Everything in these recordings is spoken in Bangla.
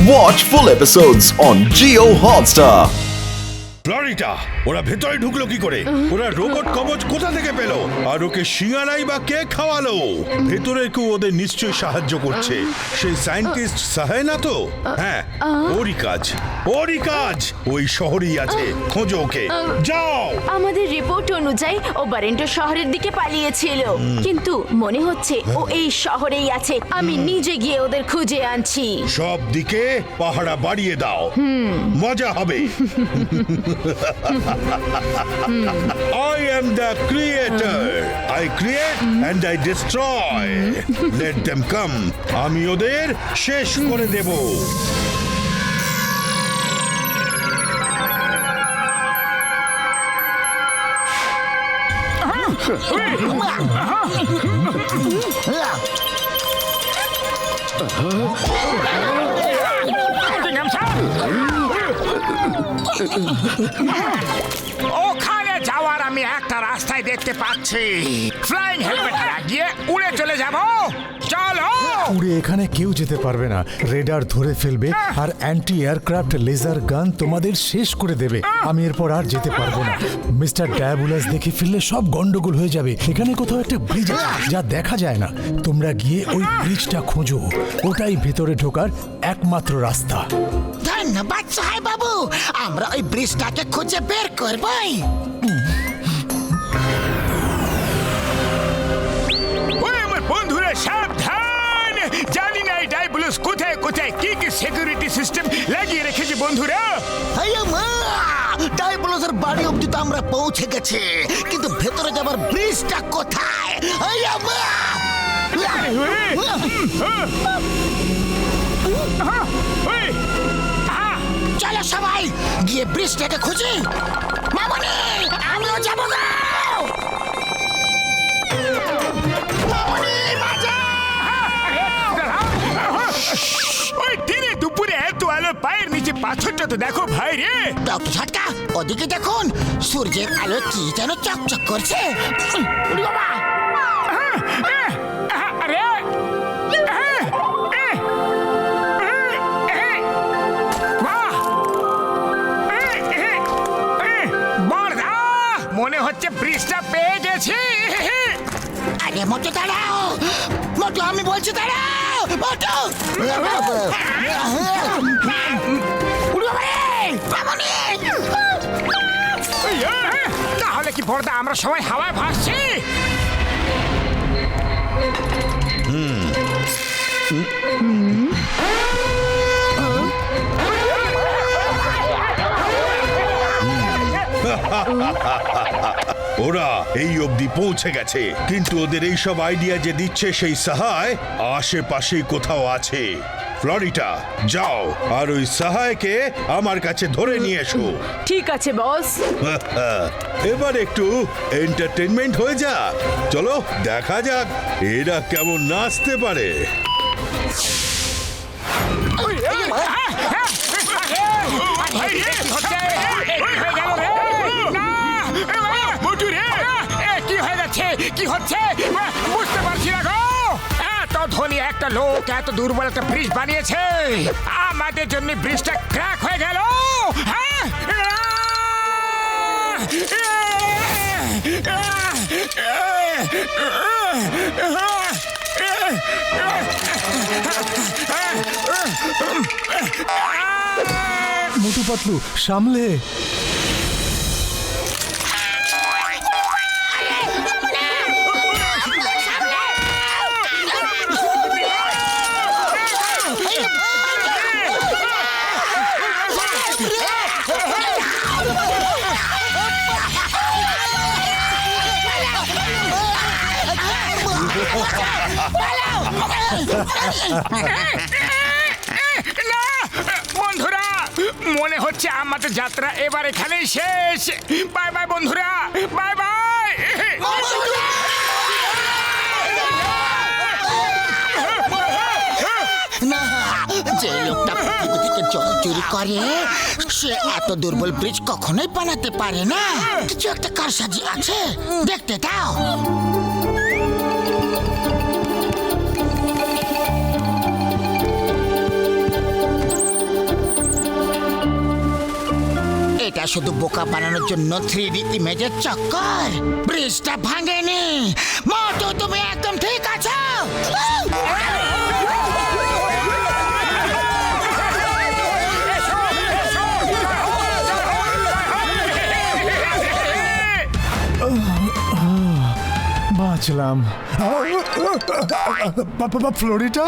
Watch full episodes on Jio Hotstar. Florida ওরা ভেতরে ঢুকলো কি করে? ওরা রোবট কবচ কোথা থেকে পেলো? আর ওকে সিঙ্গারাই বা কে খাওয়ালো? ভেতরে কেউ ওদের নিশ্চয়ই সাহায্য করছে। সেই সায়েন্টিস্ট সাহায় না তো? হ্যাঁ, ওরই কাজ ওই শহরেই আছে। খোঁজো ওকে, যাও। আমাদের রিপোর্ট অনুযায়ী ও বারেন্টো শহরের দিকে পালিয়েছিল, কিন্তু মনে হচ্ছে ও এই শহরেই আছে। আমি নিজে গিয়ে ওদের খুঁজে আনছি। সব দিকে পাহারা বাড়িয়ে দাও, মজা হবে। I am the creator. I create and I destroy. Let them come. আমি ওদের শেষ করে দেব। ওখানে যাওয়ার আমি একটা রাস্তায় দেখতে পাচ্ছি। ফ্লাইং হেলমেট লাগিয়ে উড়ে চলে যাব। চলো। উড়ে এখানে কেউ যেতে পারবে না। রেডার ধরে ফেলবে আর অ্যান্টি এয়ারক্রাফট লেজার গান তোমাদের শেষ করে দেবে। আমি এরপর আর যেতে পারবো না। মিস্টার ডায়াবুলাস দেখে ফেললে সব গন্ডগোল হয়ে যাবে। এখানে কোথাও একটা ব্রিজ আছে যা দেখা যায় না। তোমরা গিয়ে ওই ব্রিজটা খোঁজো, ওটাই ভেতরে ঢোকার একমাত্র রাস্তা। ধন্যবাদ সাহেব বাবু, আমরা ওই ব্রিজটাকে খুঁজে বের করবই। ওই আমার বন্ধুরা সাবধান। জানি না এই ডায়াবুলাস কোথায় কোথায় কি কি সিকিউরিটি সিস্টেম লাগিয়ে রেখেছে বন্ধুরা। ডায়াবুলাসের বাড়ি অব্দি তো আমরা পৌঁছে গেছি, কিন্তু ভেতরে যাবার ব্রিজটা কোথায়? চলো সবাই গিয়ে ব্রিজটাকে খুঁজি। মামনি, আমিও যাবো গো। মামনি, বাঁচা! ওই দিনে দুপুরে এত আলো পায়ের নিচে পাথরটা তো দেখো ভাই রে। ডক্টর ঝটকা, ওদিকে দেখুন, সূর্যের আলো কি যেন চকচক করছে। উড়ি বাবা! আরে বড়দা, মনে হচ্ছে ব্রিজটা পেয়ে গেছি। আরে মোটু দাঁড়াও, মোটু আমি বলছি দাঁড়াও, মোটু! উড়ি বাবা রে! মামনি! তাহলে কি বড়দা আমরা সবাই হাওয়ায় ভাসছি? ওরা এই অবধি পৌঁছে গেছে, কিন্তু ওদের এইসব আইডিয়া যে দিচ্ছে সেই সাহায় আশেপাশেই কোথাও আছে। ফ্লোরিডা, যাও আর ওই সাহায়কে আমার কাছে ধরে নিয়ে এসো। ঠিক আছে বস। এবার একটু এন্টারটেনমেন্ট হয়ে যাক। চলো দেখা যাক এরা কেমন নাচতে পারে। কি হচ্ছে বুঝতে পারছি না গো। এত ধনী একটা লোক এত দুর্বল একটা ব্রিজ বানিয়েছে, আমাদের জন্য ব্রিজটা ক্র্যাক হয়ে গেল। মোটু পাতলু, সামলে। বন্ধুরা, মনে হচ্ছে আমাদের যাত্রা এবার এখানেই শেষ। বাই বাই বন্ধুরা, বাই বাই। না, যে লোকটা পৃথিবী থেকে জল চুরি করে সে এত দুর্বল ব্রিজ কখনোই বানাতে পারে না। কিছু একটা কারসাজি আছে, দেখতে দাও। এটা শুধু বোকা বানানোর জন্য 3D ইমেজের চক্কর। ব্রিজটা ভাঙেনি। মোটু, তুমি একদম ঠিক আছো। বাঁচলাম। ফ্লোরিটা,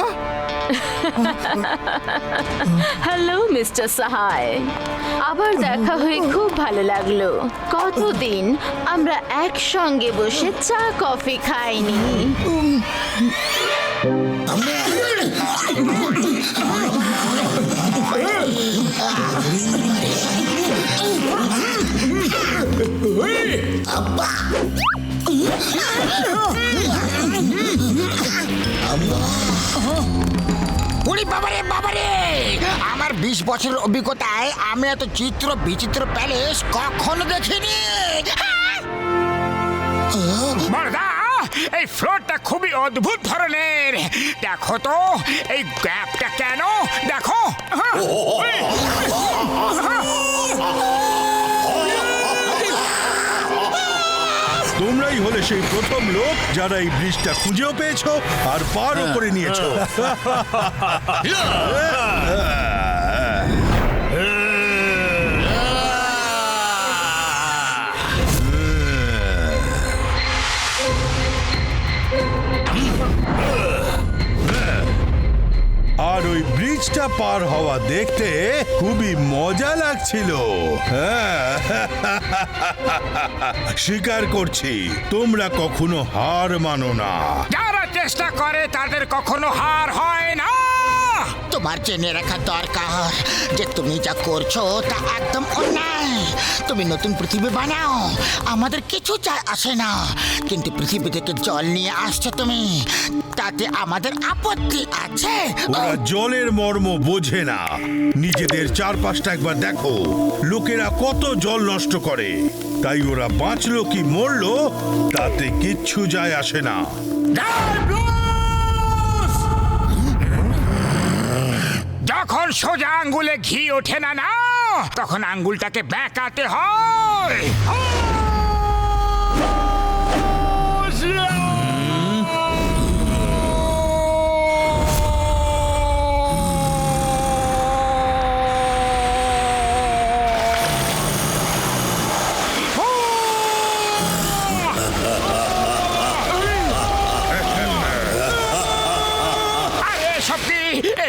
হ্যালো মিস্টার সাহায়, আবার দেখা হয়ে খুব ভালো লাগলো। কতদিন আমরা একসঙ্গে বসে চা কফি খাইনি। উড়ি বাবারে বাবারে, আমার 20 বছরের অভিজ্ঞতায় আমি এত চিত্র বিচিত্র প্যালেস কখনো দেখিনি। বড়দা, এই ফ্লোরটা খুবই অদ্ভুত ধরনের। দেখো তো এই গ্যাপটা কেন, দেখো। তোমরাই হলে সেই প্রথম লোক যারা এই ব্রিজটা খুঁজেও পেয়েছো আর পারও করে নিয়েছো। আর ওই ব্রিজটা পার হওয়া দেখতে খুবই মজা লাগছিল। স্বীকার করছি, তোমরা কখনো হার মানো না। যারা চেষ্টা করে তাদের কখনো হার হয় না। তোমার জেনে রাখা দরকার যে তুমি যা করছো তা একদম অন্যায়। তুমি নতুন পৃথিবী বানাও, আমাদের কিছু চাই আসে না, কিন্তু পৃথিবী থেকে জল নিয়ে আসছো তুমি, তাতে আমাদের আপত্তি আছে। ওরা জলের মর্ম বোঝে না। নিজেদের চারপাশটা একবার দেখো, লোকেরা কত জল নষ্ট করে। তাই ওরা বাঁচলো কি মরলো তাতে কিচ্ছু যায় আসে না। যখন সোজা আঙ্গুলে ঘি ওঠে না না, তখন আঙ্গুলটাকে বেঁকাতে হয়।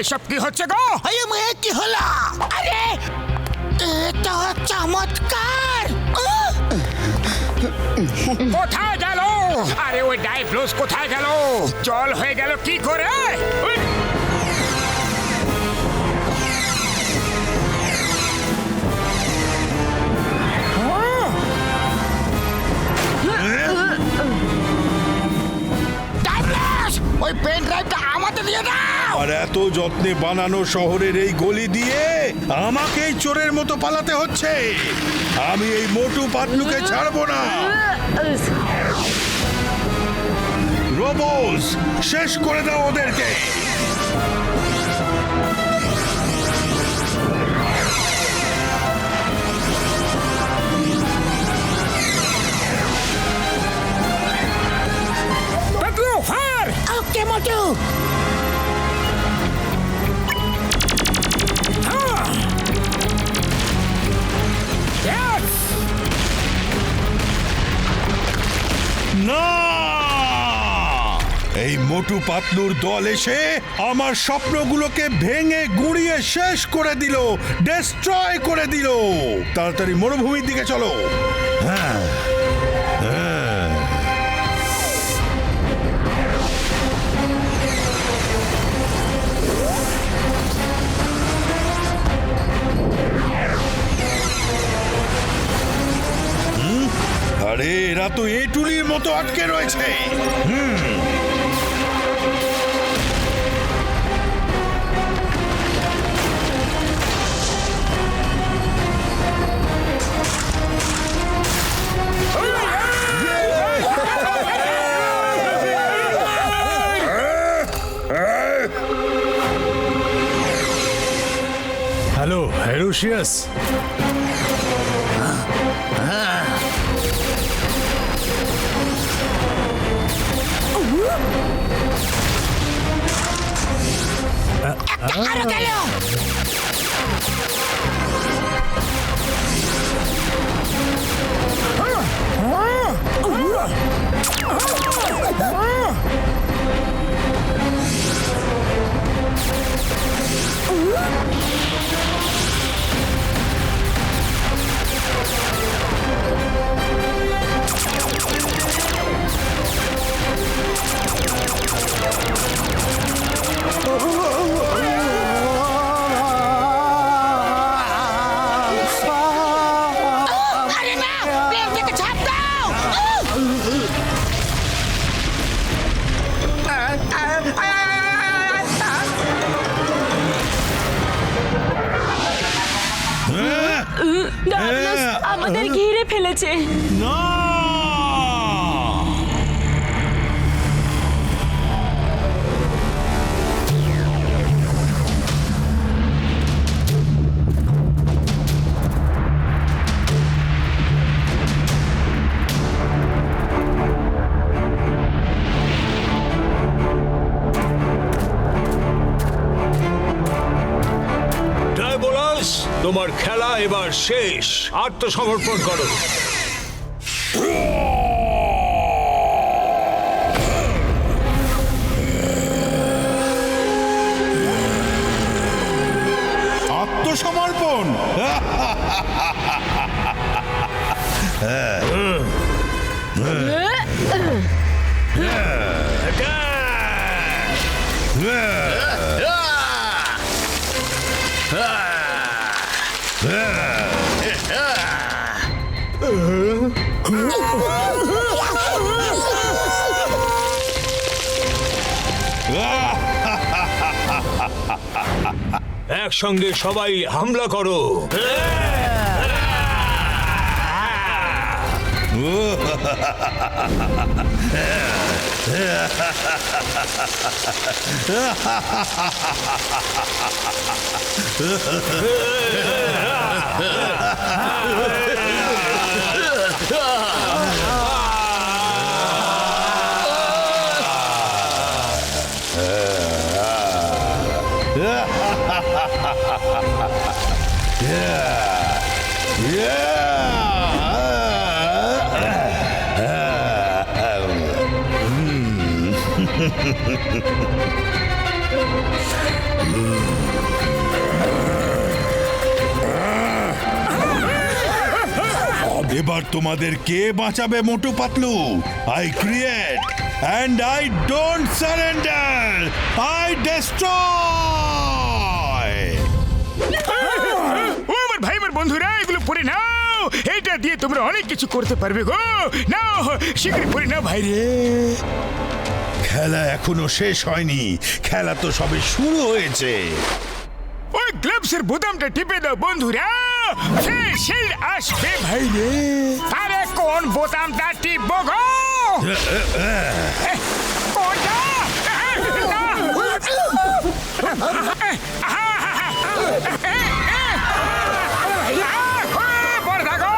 এসব কি হচ্ছে গো? আরে মেয়ে, কি হলো? আরে এটা চমৎকার। কোথায় গেল? আরে ওই ডাইফ্লোস কোথায় গেল? জল হয়ে গেল কি করে? ওই পেন ড্রাইভটা আমাদের দিয়ে দাও। আর এত যত্নে বানানো শহরের এই গলি দিয়ে আমাকেই চোরের মতো পালাতে হচ্ছে। আমি এই মোটু পাতলুকে ছাড়বো না। রোবোস, শেষ করে দাও ওদেরকে। ওকে মোটু। না, এই মোটু পাতলুর দল এসে আমার স্বপ্নগুলোকে ভেঙে গুঁড়িয়ে শেষ করে দিল, ডেস্ট্রয় করে দিল। তাড়াতাড়ি মরুভূমির দিকে চলো। হ্যাঁ, আরে এরা তো এটুলির মতো আটকে রয়েছে। হ্যালো হেরোশিয়াস। আরো গেল। আরে না, প্লেন থেকে ঝাঁপ দাও। ডাবলস আমাদের ঘিরে ফেলেছে। না ডায়বোলাস, তোমার খেলা এবার শেষ। আত্মসমর্পণ করো। আত্মসমর্পণ। একসঙ্গে সবাই হামলা করো। এবার তোমাদের কে বাঁচাবে Motu Patlu? I create and I don't surrender, I destroy. ও আমার ভাই, আমার বন্ধুরা, এগুলো পরে নাও। এইটা দিয়ে তোমরা অনেক কিছু করতে পারবে গো। নাও, শীঘ্রই পরে নাও ভাই রে। খেলা এখনো শেষ হয়নি, খেলা তো সবে শুরু হয়েছে। ওই গ্লাভসের বোতামটা টিপে দাও বন্ধুরা, সেই আসবে ভাই রে। আরে কোন বোতামটা টিপবো গো? কোনটা? বড়দা গো,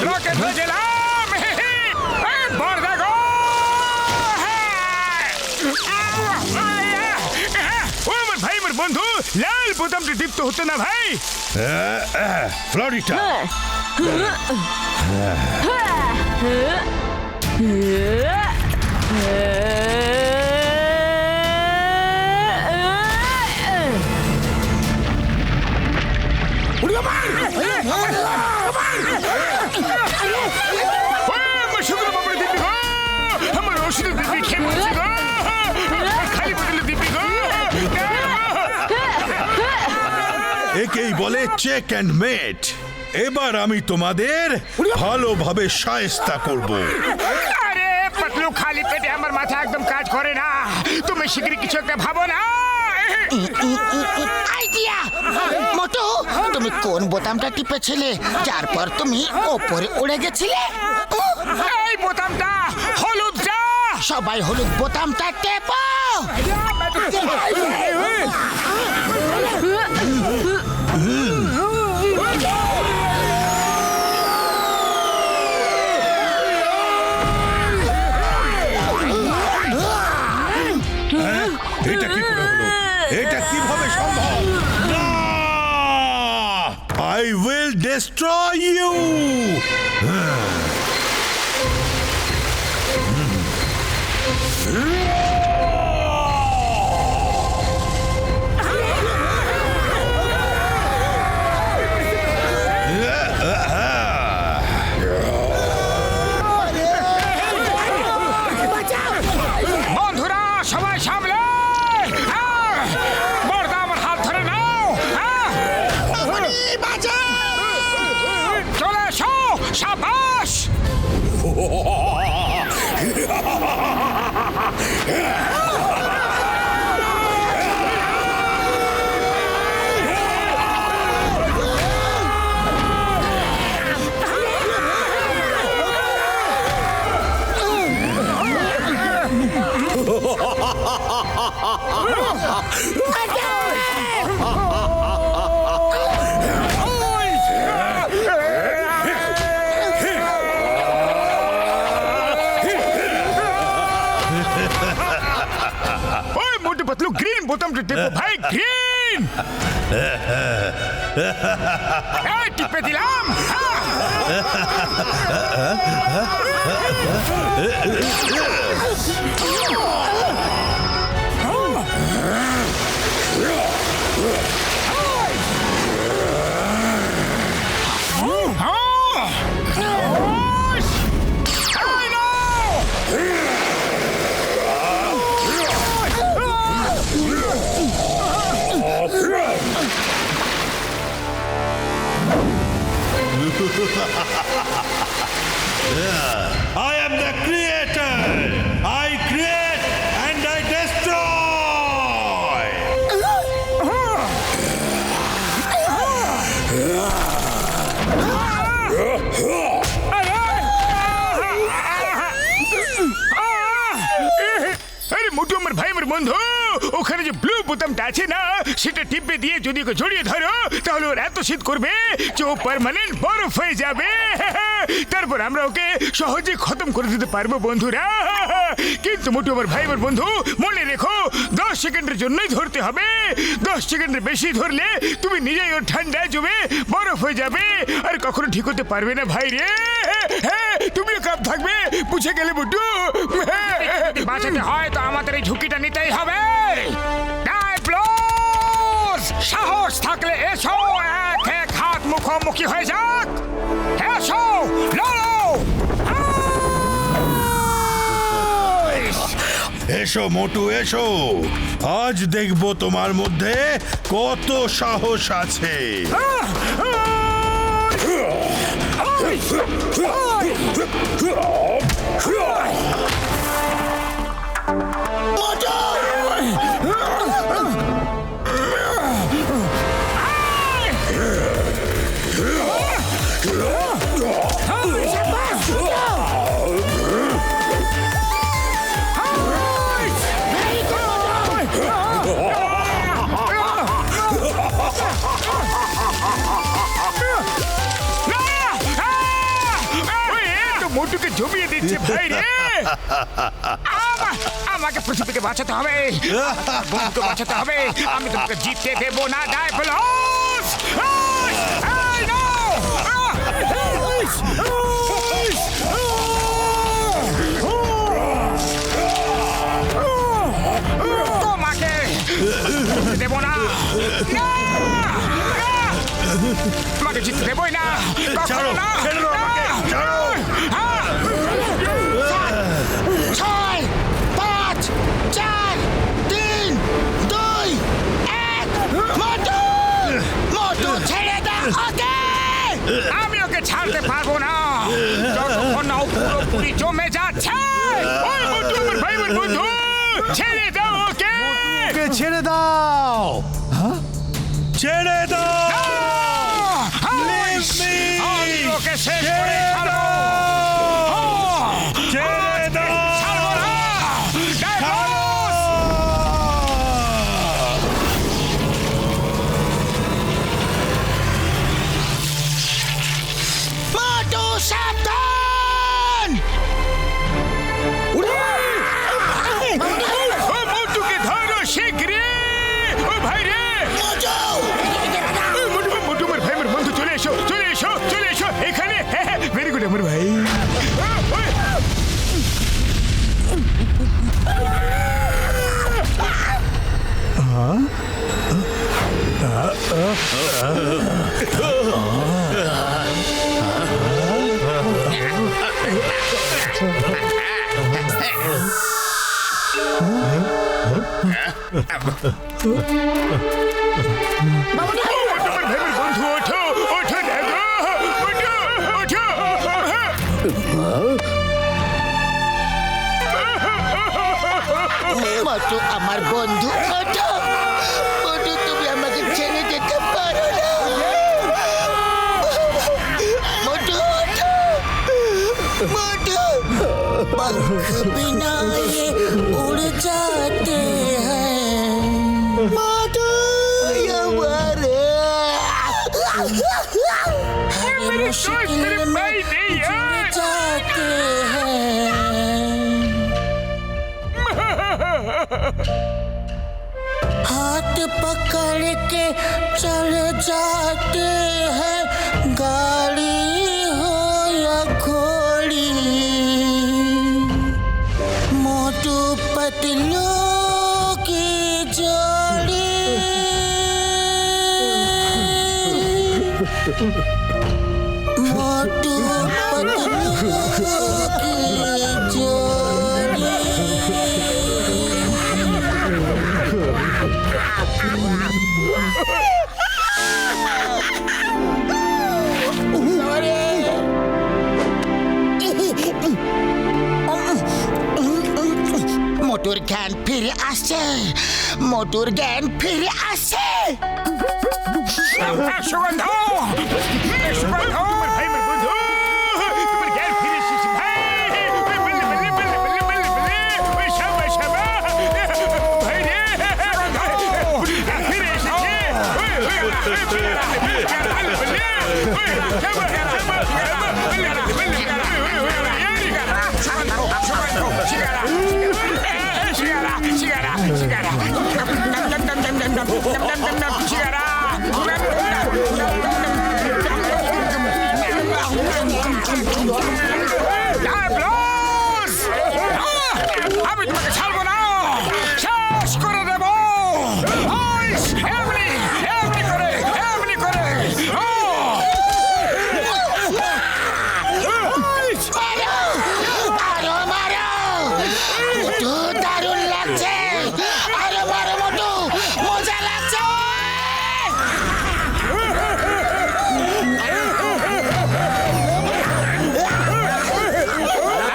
রকেট হয়ে গেলাম। বড়দা গো, ও আমার ভাই, আমার বন্ধু, লাল বোতামটা টিপতে হতো না ভাই। ফ্লোরিটা, শুক্র বাবার দিবি গো, আমার ওষুধের দিবি, খেয়ে পড়ছি গো, খালি বোতলে দিবি গো। একেই বলে চেক অ্যান্ড মেট। এবার আমি তোমাদের ভালোভাবে শায়েস্তা করব। আরে পাতলু, খালি পেটে আমার মাথা একদম কাজ করে না। তুমি শীঘ্রই কিছু একটা ভাবো না। আইডিয়া! মোটু, তুমি কোন বোতামটা টিপেছিলে যার পর তুমি ওপরে উড়ে গেছিলে? এই বোতামটা হলুদটা। সবাই হলুদ বোতামটা টেপো। I will destroy you! বন্ধুরা সবাই সামলে বড়দা আমার হাত ধরে নাও চলে এসো সাবাস ওই মোটু পাতলু গ্রিন বোতামটা টেপো ভাই গ্রিন এই টিপে দিলাম I am the creator! I create and I destroy! আরে মোটু আমার ভাই আমার বন্ধু ওখানে যে ব্লু বোতামটা আছে না সেটা টিপে দিয়ে যদি ওকে জড়িয়ে ধরো তাহলে ওর এত শীত করবে যে ও পার্মানেন্ট বরফ হয়ে যাবে তারপর আমরা ওকে সহজে খতম করে দিতে পারবো বন্ধুরা কিন্তু মোটু আমার ভাই আমার বন্ধু মনে রেখো 10 সেকেন্ডের জন্যই ধরতে হবে 10 সেকেন্ডের বেশি ধরলে তুমি নিজেই ওর ঠান্ডায় জমে বরফ হয়ে যাবে আর কখনো ঠিক হতে পারবে না ভাই রে তুমিও কাপ থাকবে বুঝে গেলে মোটু বাঁচাতে হয় তো আমাদের এই ঝুঁকিটা নিতেই হবে সাহস থাকলে এসো এক এক হাত মুখোমুখি হয়ে যাক এসো লড়ো এসো মোটু এসো আজ দেখবো তোমার মধ্যে কত সাহস আছে মোটুকে জমিয়ে দিচ্ছে ভাই রে আমাকে পৃথিবীকে বাঁচাতে হবে বন্ধুকে বাঁচাতে হবে আমি তোমাকে জিততে দেবো না ডায়াবলস তোমাকে দেবো না তোমাকে জিততে দেবোই না ছাড়ো ছেড়ে দাও আমাকে ছাড়ো 6, 5, 4, 3, 2, 1 মোটু মোটু ছেড়ে দাও ওকে আমি ওকে ছাড়তে পারবো না যতক্ষণ না ও পুরোপুরি জমে যাচ্ছে ওই মোটু আমার ভাই আমার বন্ধু ছেড়ে দাও ওকে ছেড়ে দাও ছেড়ে দাও আমি ওকে শেষ করে ছাড়বো ছেড়ে দাও ছাড়বো না ডায়াবলস মোটু সাবধান ও মোটুকে ধরো শীঘ্রই ও ভাই রে মোটু মোটু আমার ভাই আমার বন্ধু চলে তোমার ভাইয়ের বন্ধু ওঠো ওঠো দেখো ওঠো ওঠো মোটু আমার বন্ধু মোটু মোটু তুমি আমাকে ছেড়ে যেতে পারো না মোটু ওঠো মোটু पंख बिना ये उड़ जाते हैं मोटू हमारे हर मुश्किल में जुड़ जाते हैं हाथ पकड़ के चल जाते हैं गाड़ी हो या घोड़ी मोटू पतलू की जोड़ी मोटू पतलू की जोड़ी মোটুর জ্ঞান ফিরে আসছে মোটুর জ্ঞান ফিরে আসছে সুগন্ধ সুগন্ধ তোমার ভাইয়ের বন্ধু তোমার জ্ঞান ফিরে এসেছে ভাই বলে বলে বলে বলে বলে বলে ওই শাবা শাবা ভাই রে ফিরে এসেছে আমি তোমাকে ছাড়বো না শেষ করে দেব এমনি এমনি করে এমনি করে আরো মারো মোটু দারুণ লাগছে আরো মারো মোটু মজা লাগছে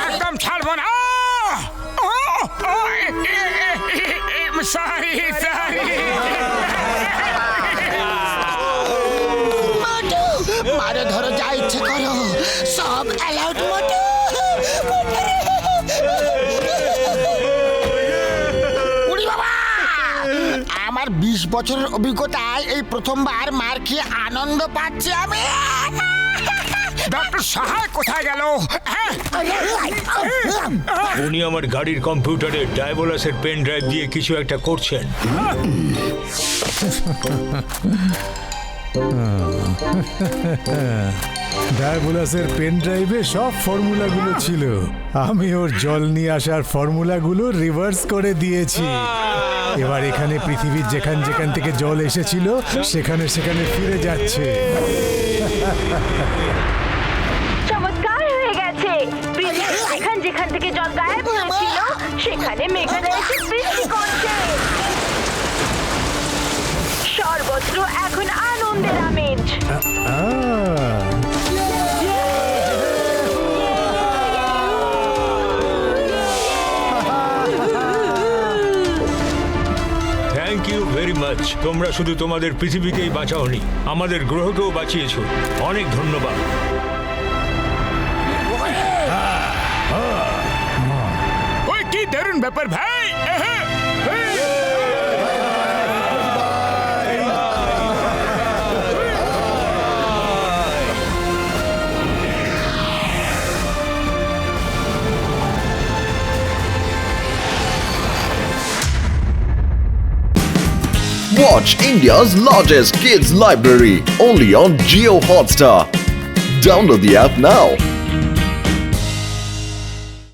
একদম ছাড়বো না সরি সরি মোটু মারো ধরো যা ইচ্ছে করো সব অ্যালাউড মোটু উড়ি বাবা আমার 20 বছরের অভিজ্ঞতায় এই প্রথমবার মার খেয়ে আনন্দ পাচ্ছি আমি ডক্টর সাহায় কোথায় গেল উনি আমার গাড়ির কম্পিউটারে ডায়াবোলাসের পেন ড্রাইভ দিয়ে কিছু একটা করছেন। ডায়াবোলাসের পেন ড্রাইভে সব ফর্মুলাগুলো ছিল। আমি ওর জল নিয়ে আসার ফর্মুলাগুলো রিভার্স করে দিয়েছি। এবার এখানে পৃথিবীর যেখান যেখান থেকে জল এসেছিল সেখানে সেখানে ফিরে যাচ্ছে। চমৎকার হয়ে গেছে। পৃথিবীর যেখান যেখান থেকে জল গায়েব হয়েছিল সেখানে মেঘারা এসে বৃষ্টি করছে। সর্বত্র এখন আনন্দের আমেজ। Thank you very much. তোমরা শুধু তোমাদের পৃথিবীকেই বাঁচাওনি, আমাদের গ্রহকেও বাঁচিয়েছো। অনেক ধন্যবাদ। ওই কি দারুণ ব্যাপার ভাই Watch India's largest kids library only on Jio Hotstar. Download the app now.